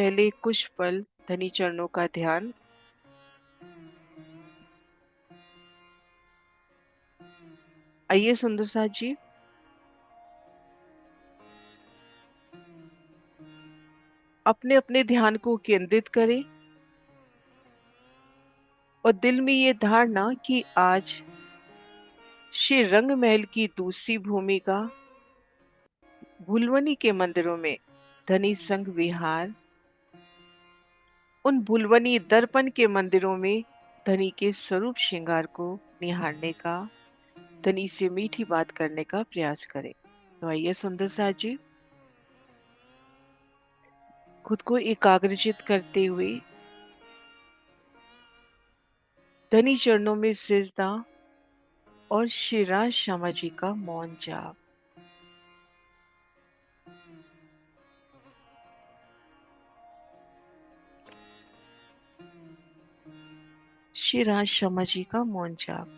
पहले कुछ पल धनी चरणों का ध्यान। आइए सुंदर साथ जी, अपने अपने ध्यान को केंद्रित करें और दिल में ये धारणा कि आज श्री रंग महल की दूसरी भूमिका भुलवनी के मंदिरों में धनी संग विहार, उन भुलवनी दर्पण के मंदिरों में धनी के स्वरूप श्रृंगार को निहारने का, धनी से मीठी बात करने का प्रयास करें। तो आइए सुंदर साथ जी, खुद को एकाग्रचित करते हुए धनी चरणों में सिजदा और श्री श्यामा जी का मौन जाप। श्री श्यामा जी का मौन जाप।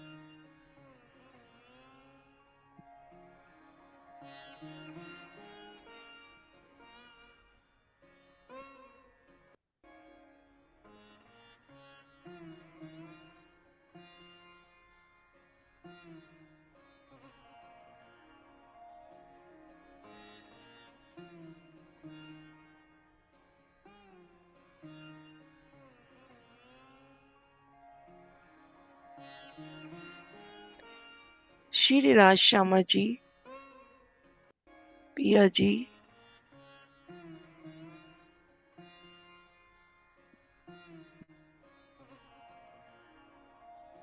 श्री श्यामा जी, पिया जी,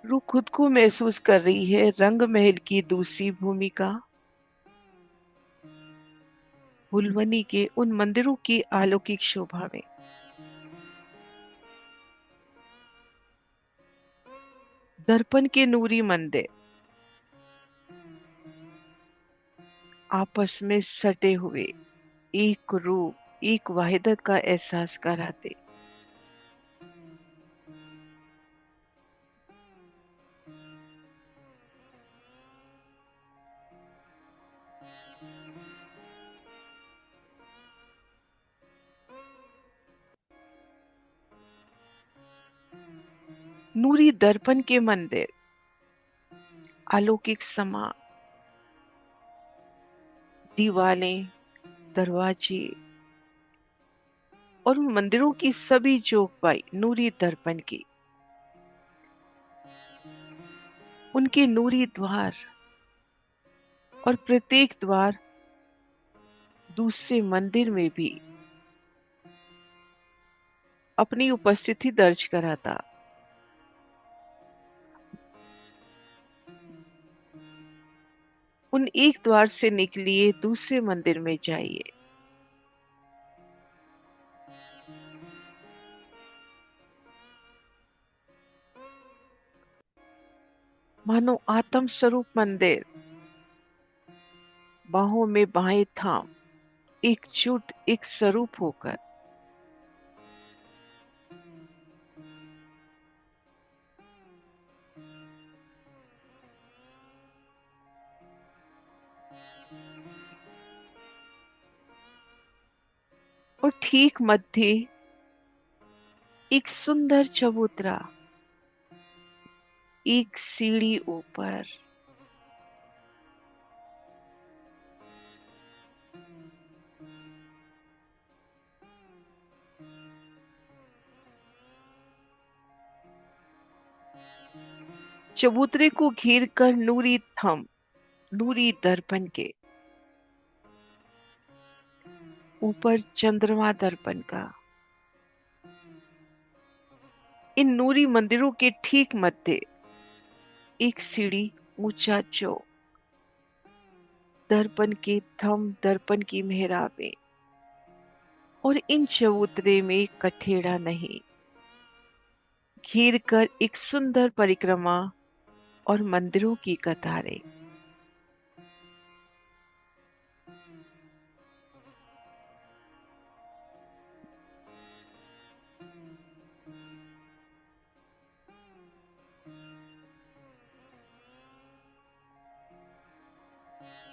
रूह खुद को महसूस कर रही है रंग महल की दूसरी भूमिका हुलवनी के उन मंदिरों की अलौकिक शोभा में। दर्पण के नूरी मंदिर आपस में सटे हुए एक रूप, एक वाहिदत का एहसास कराते। नूरी दर्पण के मंदिर अलौकिक समा, दीवालें, दरवाजे और उन मंदिरों की सभी चौपाई नूरी दर्पण की, उनके नूरी द्वार और प्रत्येक द्वार दूसरे मंदिर में भी अपनी उपस्थिति दर्ज कराता। उन एक द्वार से निकलिए दूसरे मंदिर में जाइए। मानो आत्म स्वरूप मंदिर बाहों में बाहें थाम एकजुट एक स्वरूप होकर और ठीक मध्य एक सुंदर चबूतरा, एक सीढ़ी ऊपर चबूतरे को घेर कर नूरी थम, नूरी दर्पण के ऊपर चंद्रमा दर्पण का, इन नूरी मंदिरों के ठीक मध्य एक सीढ़ी ऊंचा चौक, दर्पण के थम, दर्पण की मेहराबें और इन चबूतरे में कठेड़ा नहीं, घेर कर एक सुंदर परिक्रमा और मंदिरों की कतारें।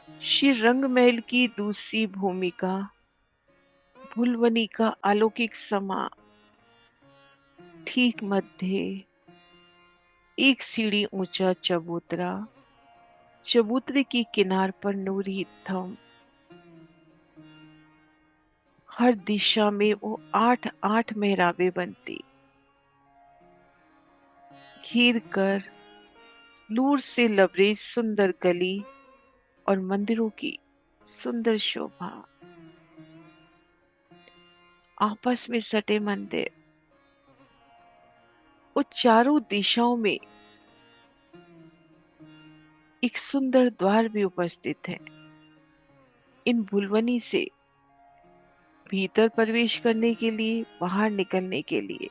श्री रंग महल की दूसरी भूमिका फुलवनी का अलौकिक समा ठीक मध्य एक सीढ़ी ऊंचा चबूतरा, चबूतरे की किनार पर नूरी थम। हर दिशा में वो आठ आठ मेहराबें बनती, घिर कर नूर से लबरेज सुंदर गली और मंदिरों की सुंदर शोभा। आपस में सटे मंदिर और चारों दिशाओं में एक सुंदर द्वार भी उपस्थित है। इन भुलवनी से भीतर प्रवेश करने के लिए, बाहर निकलने के लिए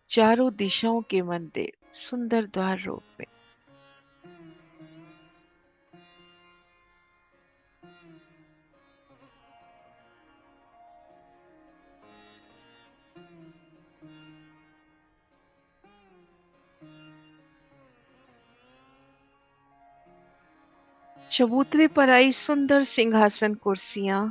चारों दिशाओं के मंदिर सुंदर द्वार रूप में। चबूतरे पर आई सुंदर सिंहासन कुर्सियां,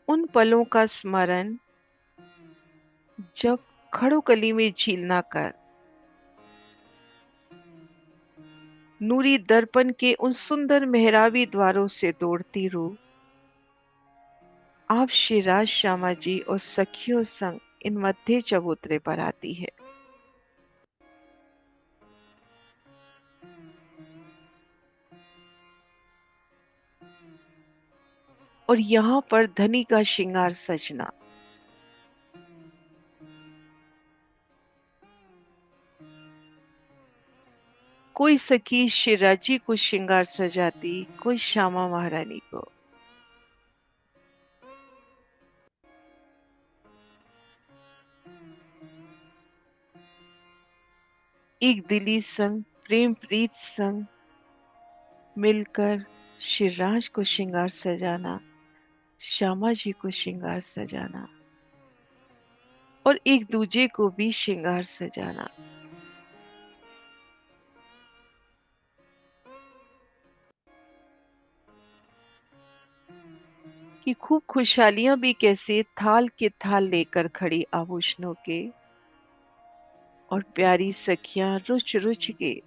उन पलों का स्मरण जब खड़ोकली में झीलना कर नूरी दर्पण के उन सुंदर मेहराबी द्वारों से दौड़ती रूह आप शिराज श्यामा जी और सखियों संग इन मध्य चबूतरे पर आती है। और यहाँ पर धनी का श्रृंगार सजना, कोई सखी शिराजी को श्रृंगार सजाती, कोई श्यामा महारानी को। एक दिली संग प्रेम प्रीत संग मिलकर शिवराज को श्रृंगार सजाना, श्यामा जी को श्रृंगार सजाना और एक दूजे को भी श्रृंगार सजाना। कि खूब खुशहालियां भी कैसे थाल के थाल लेकर खड़ी आभूषणों के, और प्यारी सखियां रुच रुच के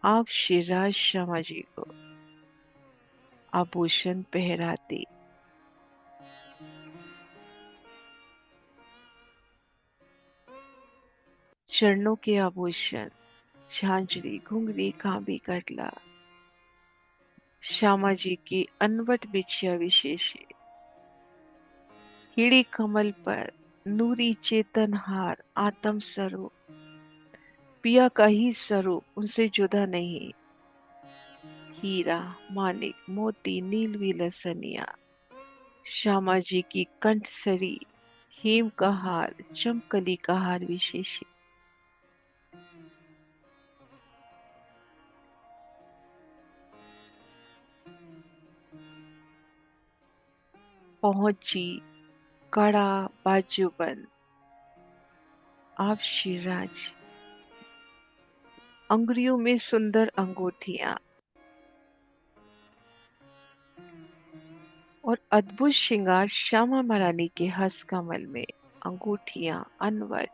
आप शिवराज श्यामा जी को आभूषण पहराती। चरणों के आभूषण, झांझरी, घुंघरी, कांबी, कटला, श्यामा जी की अनवट बिछिया विशेष है। हीरे कमल पर नूरी चेतन हार आत्म स्वरूप, पिया का ही स्वरूप उनसे जुदा नहीं। हीरा, मानिक, मोती, नील विलसनिया, श्यामा जी की कंठसरी, हेम का हार, चमकली का हार विशेष है। पहुंची कड़ा बाजूबंद आप शिवराज, अंगुरियों में सुंदर अंगूठियां और अद्भुत श्रृंगार श्यामा महारानी के हंस कमल में अंगूठियां अनवर,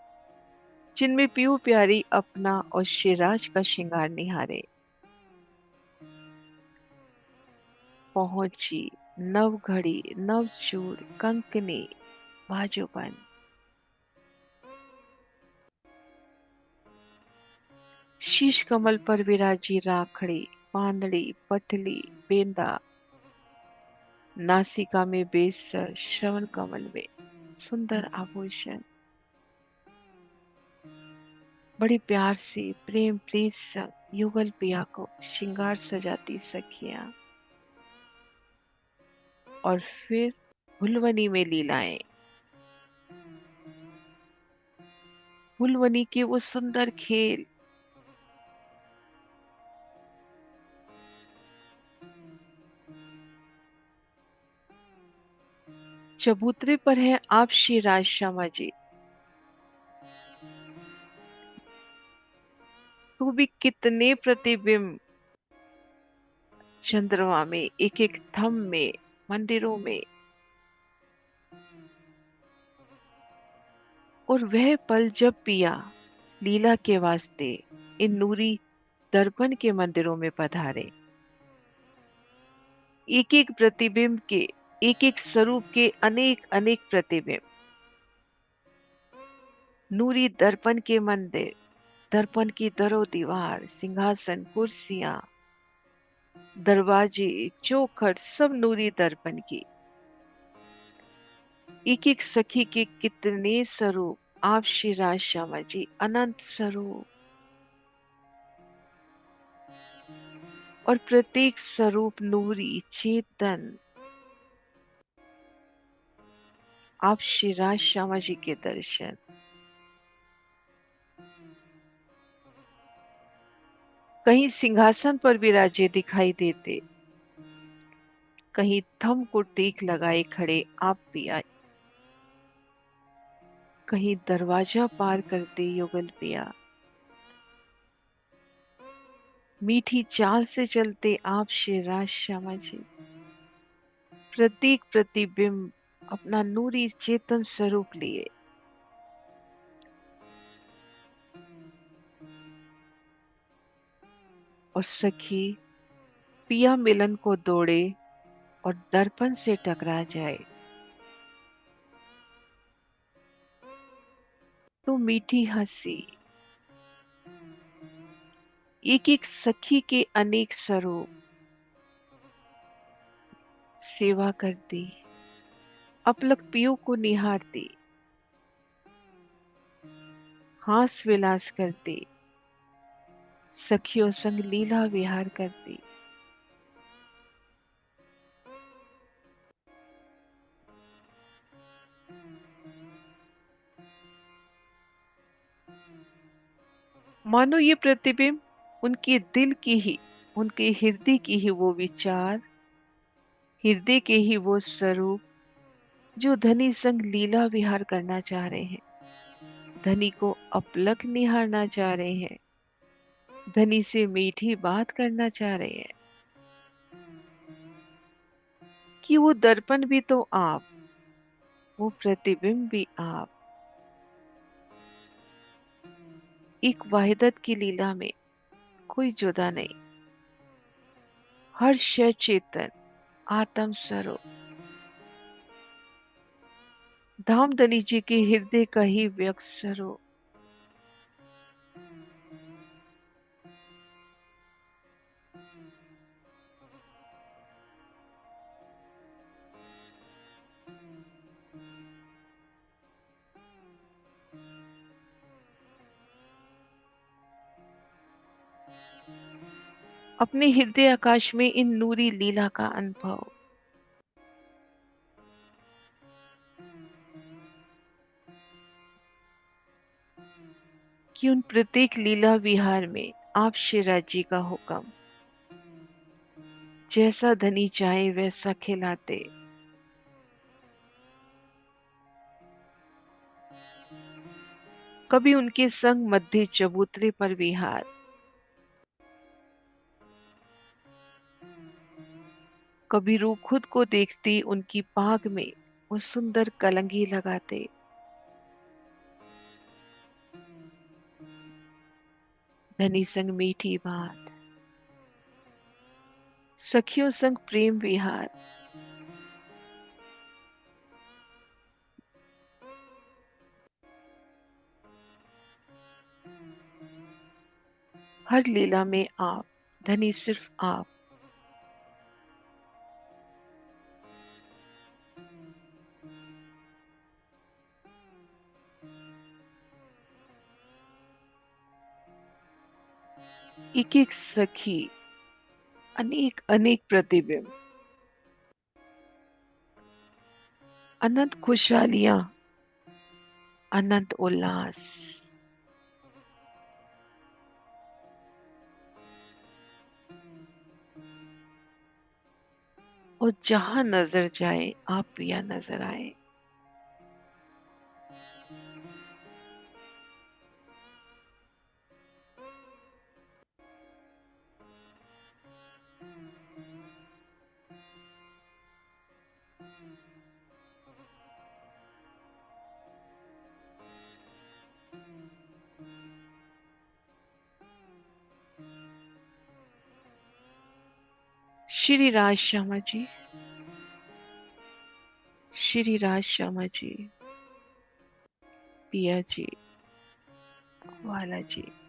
जिनमें पीहू प्यारी अपना और शिवराज का श्रृंगार निहारे। पहुंची नव घड़ी, नव चूड़, कंकनी, बाजूबंद, शीश कमल पर विराजी राखड़ी, बांदड़ी, पटली, बेंदा, नासिका में बेसर, श्रवण कमल में सुंदर आभूषण। बड़े प्यार से प्रेम प्रीत संग युगल पिया को श्रृंगार सजाती सखियां। और फिर फुलवनी में लीलाएं, फुलवनी के वो सुंदर खेल, चबूतरे पर है आप श्री राज श्यामा जी, तो भी कितने प्रतिबिंब चंद्रमा में, एक एक थम में, मंदिरों में। और वह पल जब पिया लीला के वास्ते इन नूरी दर्पण के मंदिरों में पधारे, एक एक प्रतिबिंब के, एक एक स्वरूप के अनेक अनेक प्रतिबिंब। नूरी दर्पण के मंदिर, दर्पण की दरो दीवार, सिंहासन, कुर्सियां, दरवाजे, चौखट, सब नूरी दर्पण की। एक एक सखी के कितने स्वरूप, आप श्री राज श्यामा जी अनंत स्वरूप। और प्रत्येक स्वरूप नूरी चेतन, आप श्री राज श्यामा जी के दर्शन। कहीं सिंहासन पर विराजे दिखाई देते, कहीं थम को टेक लगाए खड़े आप पिया, कहीं दरवाजा पार करते युगल पिया। मीठी चाल से चलते आप श्री राज श्यामा जी। प्रत्येक प्रतिबिंब अपना नूरी चेतन स्वरूप लिए। और सखी पिया मिलन को दौड़े और दर्पण से टकरा जाए तो मीठी हंसी। एक एक सखी के अनेक स्वरूप, सेवा करती, अपलक पियों को निहारती, हास विलास करती, सखियों संग लीला विहार करती। मानो ये प्रतिबिंब उनके दिल की ही, उनके हृदय की ही वो विचार, हृदय के ही वो स्वरूप जो धनी संग लीला विहार करना चाह रहे हैं, धनी को अपलक निहारना चाह रहे हैं, धनी से मीठी बात करना चाह रहे हैं। कि वो दर्पण भी तो आप, वो प्रतिबिंब भी आप। एक वाहिदत की लीला में कोई जुदा नहीं, हर शय चेतन, आत्म स्वरूप। धामधनी जी के हृदय का ही व्यक्त स्वरूप। अपने हृदय आकाश में इन नूरी लीला का अनुभव। कि उन प्रत्येक लीला विहार में आप शिवराज जी का हुक्म, जैसा धनी चाहे वैसा खिलाते। कभी उनके संग मध्य चबूतरे पर विहार, कभी रू खुद को देखती उनकी पाग में वो सुंदर कलंगी लगाते। धनी संग मीठी बात, सखियों संग प्रेम विहार। हर लीला में आप, धनी सिर्फ आप। एक एक सखी, अनेक अनेक प्रतिबिंब, अनंत खुशहालियां, अनंत उल्लास। और जहां नजर जाए आप पिया नजर आए। श्री राज श्यामा जी, श्री राज श्यामा जी, पिया जी, वाला जी।